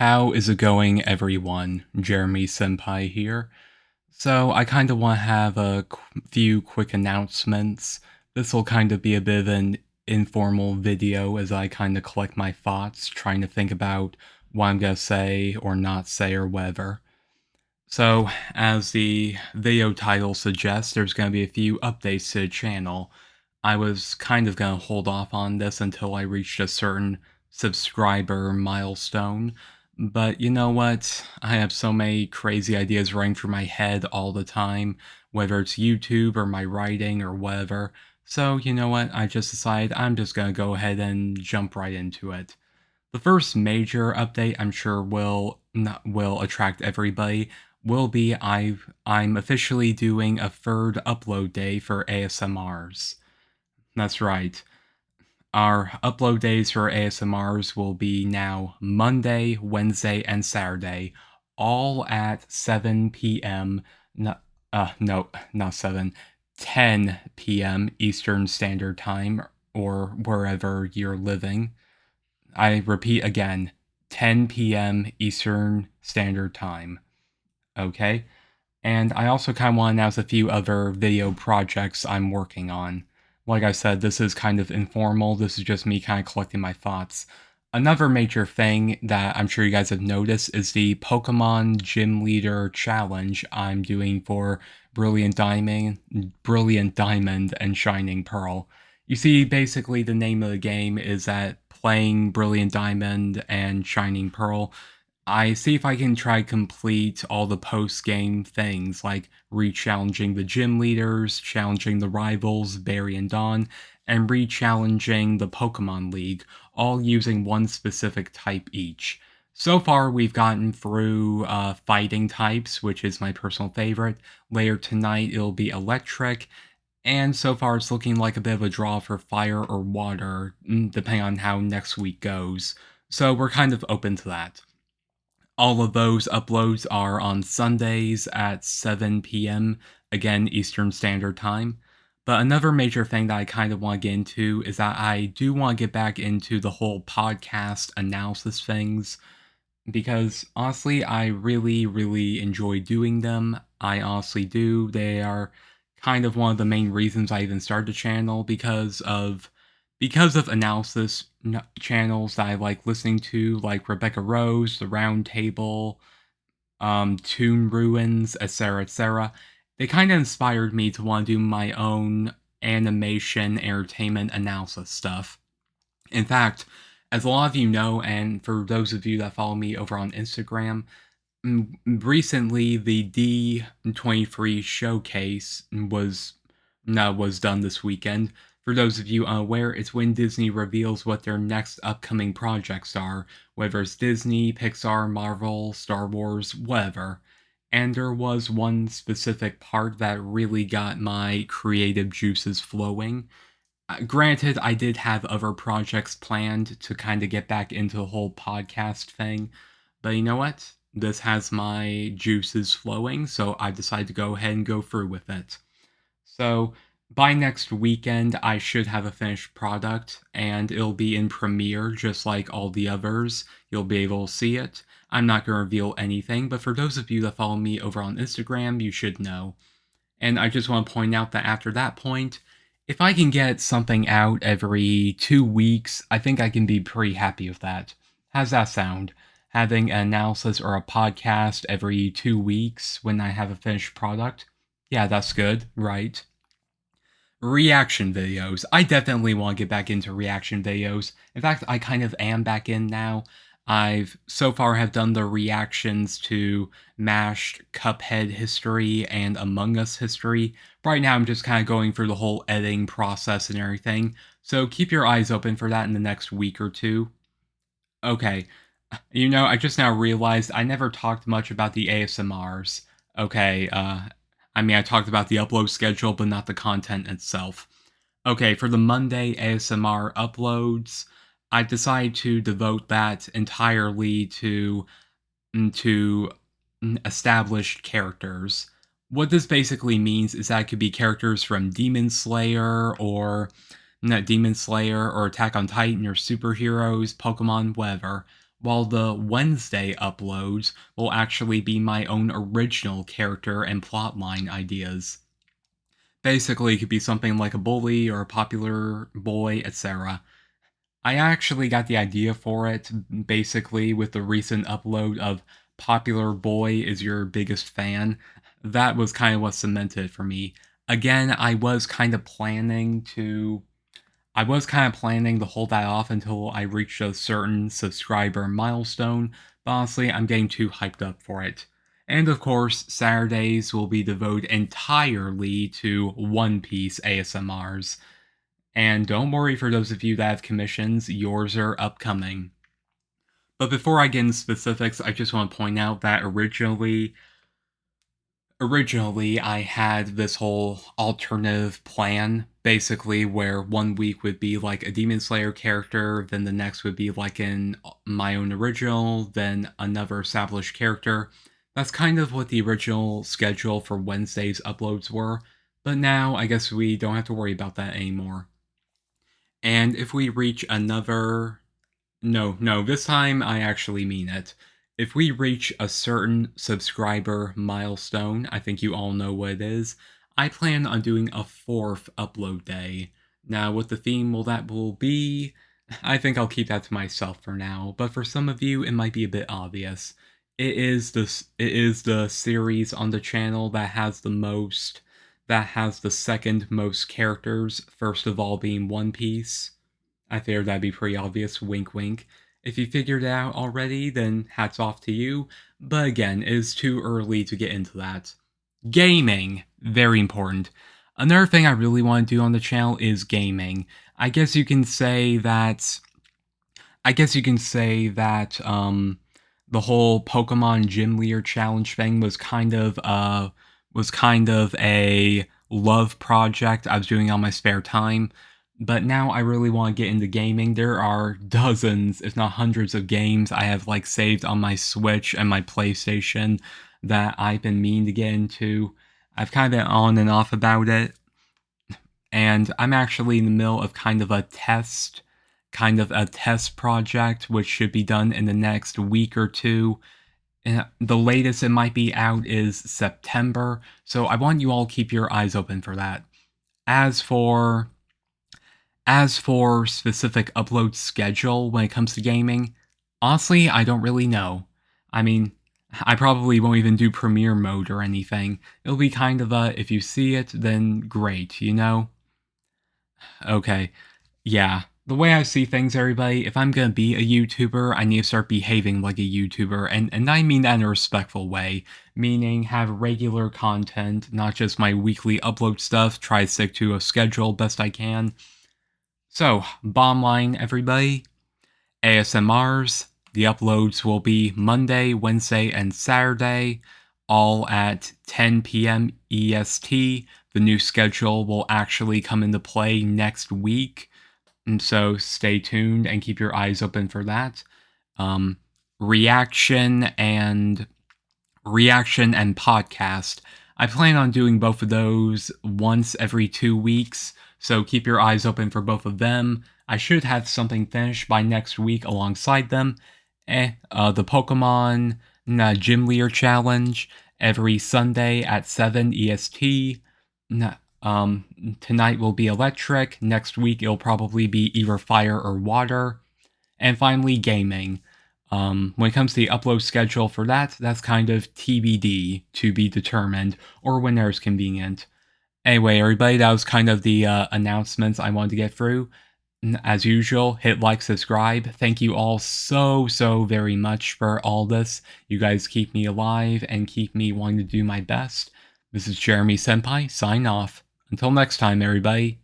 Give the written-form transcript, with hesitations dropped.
How is it going, everyone? Jeremy Senpai here. So, I kind of want to have a few quick announcements. This will kind of be a bit of an informal video as I kind of collect my thoughts, trying to think about what I'm going to say or not say or whatever. So, as the video title suggests, there's going to be a few updates to the channel. I was kind of going to hold off on this until I reached a certain subscriber milestone, but you know what? I have so many crazy ideas running through my head all the time, whether it's YouTube or my writing or whatever. So, you know what? I just decided I'm just going to go ahead and jump right into it. The first major update I'm sure will attract everybody will be I'm officially doing a third upload day for ASMRs. That's right. Our upload days for ASMRs will be now Monday, Wednesday, and Saturday, all at 7 p.m. No, not 7, 10 p.m. Eastern Standard Time, or wherever you're living. I repeat again, 10 p.m. Eastern Standard Time. Okay? And I also kind of want to announce a few other video projects I'm working on. Like I said, this is kind of informal. This is just me kind of collecting my thoughts. Another major thing that I'm sure you guys have noticed is the Pokemon Gym Leader Challenge I'm doing for Brilliant Diamond, and Shining Pearl. You see, basically the name of the game is that playing Brilliant Diamond and Shining Pearl, I see if I can try complete all the post-game things, like re-challenging the gym leaders, challenging the rivals, Barry and Dawn, and re-challenging the Pokemon League, all using one specific type each. So far, we've gotten through fighting types, which is my personal favorite. Later tonight, it'll be electric, and so far it's looking like a bit of a draw for fire or water, depending on how next week goes. So we're kind of open to that. All of those uploads are on Sundays at 7 p.m., again, Eastern Standard Time. But another major thing that I kind of want to get into is that I do want to get back into the whole podcast analysis things, because honestly, I really, really enjoy doing them. I honestly do. They are kind of one of the main reasons I even started the channel, because of analysis channels that I like listening to, like Rebecca Rose, The Round Table, Toon Ruins, etc., etc. They kind of inspired me to want to do my own animation entertainment analysis stuff. In fact, as a lot of you know, and for those of you that follow me over on Instagram, recently the D23 showcase was done this weekend. For those of you unaware, it's when Disney reveals what their next upcoming projects are, whether it's Disney, Pixar, Marvel, Star Wars, whatever. And there was one specific part that really got my creative juices flowing. Granted, I did have other projects planned to kind of get back into the whole podcast thing, but you know what? This has my juices flowing, so I decided to go ahead and go through with it. So, by next weekend, I should have a finished product, and it'll be in Premiere just like all the others. You'll be able to see it. I'm not going to reveal anything, but for those of you that follow me over on Instagram, you should know. And I just want to point out that after that point, if I can get something out every 2 weeks, I think I can be pretty happy with that. How's that sound? Having an analysis or a podcast every 2 weeks when I have a finished product? Yeah, that's good, right? Reaction videos. I definitely want to get back into reaction videos. In fact, I kind of am back in now. I've so far have done the reactions to Mashed, Cuphead history, and Among Us history. Right now I'm just kind of going through the whole editing process and everything, so keep your eyes open for that in the next week or two. Okay, you know, I just now realized I never talked much about the ASMRs. Okay, I mean, I talked about the upload schedule, but not the content itself. Okay, for the Monday ASMR uploads, I decided to devote that entirely to established characters. What this basically means is that it could be characters from Demon Slayer or Demon Slayer or Attack on Titan or superheroes, Pokemon, whatever. while the Wednesday uploads will actually be my own original character and plotline ideas. Basically, it could be something like a bully or a popular boy, etc. I actually got the idea for it basically with the recent upload of Popular Boy is Your Biggest Fan. That was kind of what cemented it for me. Again, I was kind of planning to hold that off until I reached a certain subscriber milestone, but honestly, I'm getting too hyped up for it. And of course, Saturdays will be devoted entirely to One Piece ASMRs. And don't worry for those of you that have commissions, yours are upcoming. But before I get into specifics, I just want to point out that originally I had this whole alternative plan, basically, where one week would be like a Demon Slayer character, then the next would be like in my own original, then another established character. That's kind of what the original schedule for Wednesday's uploads were, but now I guess we don't have to worry about that anymore. And if we reach another... No, this time I actually mean it. If we reach a certain subscriber milestone, I think you all know what it is, I plan on doing a 4th upload day. Now, what the theme will be, I think I'll keep that to myself for now, but for some of you, it might be a bit obvious. It is the series on the channel that has the second most characters, first of all being One Piece. I figured that'd be pretty obvious, wink wink. If you figured it out already, then hats off to you, but again, it is too early to get into that. Gaming, very important. Another thing I really want to do on the channel is gaming. I guess you can say that the whole Pokemon Gym Leader Challenge thing was kind of a love project I was doing on my spare time. But now I really want to get into gaming. There are dozens, if not hundreds of games I have like saved on my Switch and my PlayStation that I've been meaning to get into. I've kind of been on and off about it. And I'm actually in the middle of kind of a test project, which should be done in the next week or two. And the latest it might be out is September, so I want you all to keep your eyes open for that. As for specific upload schedule when it comes to gaming, honestly, I don't really know. I mean, I probably won't even do premiere mode or anything. It'll be kind of a, if you see it, then great, you know? Okay, yeah. The way I see things, everybody, if I'm gonna be a YouTuber, I need to start behaving like a YouTuber, and I mean that in a respectful way, meaning have regular content, not just my weekly upload stuff, try to stick to a schedule best I can. So, bottom line, everybody, ASMRs, the uploads will be Monday, Wednesday, and Saturday, all at 10 p.m. EST. The new schedule will actually come into play next week, and so stay tuned and keep your eyes open for that. Reaction and podcast. I plan on doing both of those once every 2 weeks, so keep your eyes open for both of them. I should have something finished by next week alongside them. The Pokemon Gym Leader Challenge every Sunday at 7 EST. Tonight will be electric. Next week it'll probably be either fire or water. And finally, gaming. When it comes to the upload schedule for that, that's kind of TBD, to be determined, or whenever it's convenient. Anyway, everybody, that was kind of the announcements I wanted to get through. As usual, hit like, subscribe. Thank you all so very much for all this. You guys keep me alive and keep me wanting to do my best. This is Jeremy Senpai, sign off. Until next time, everybody.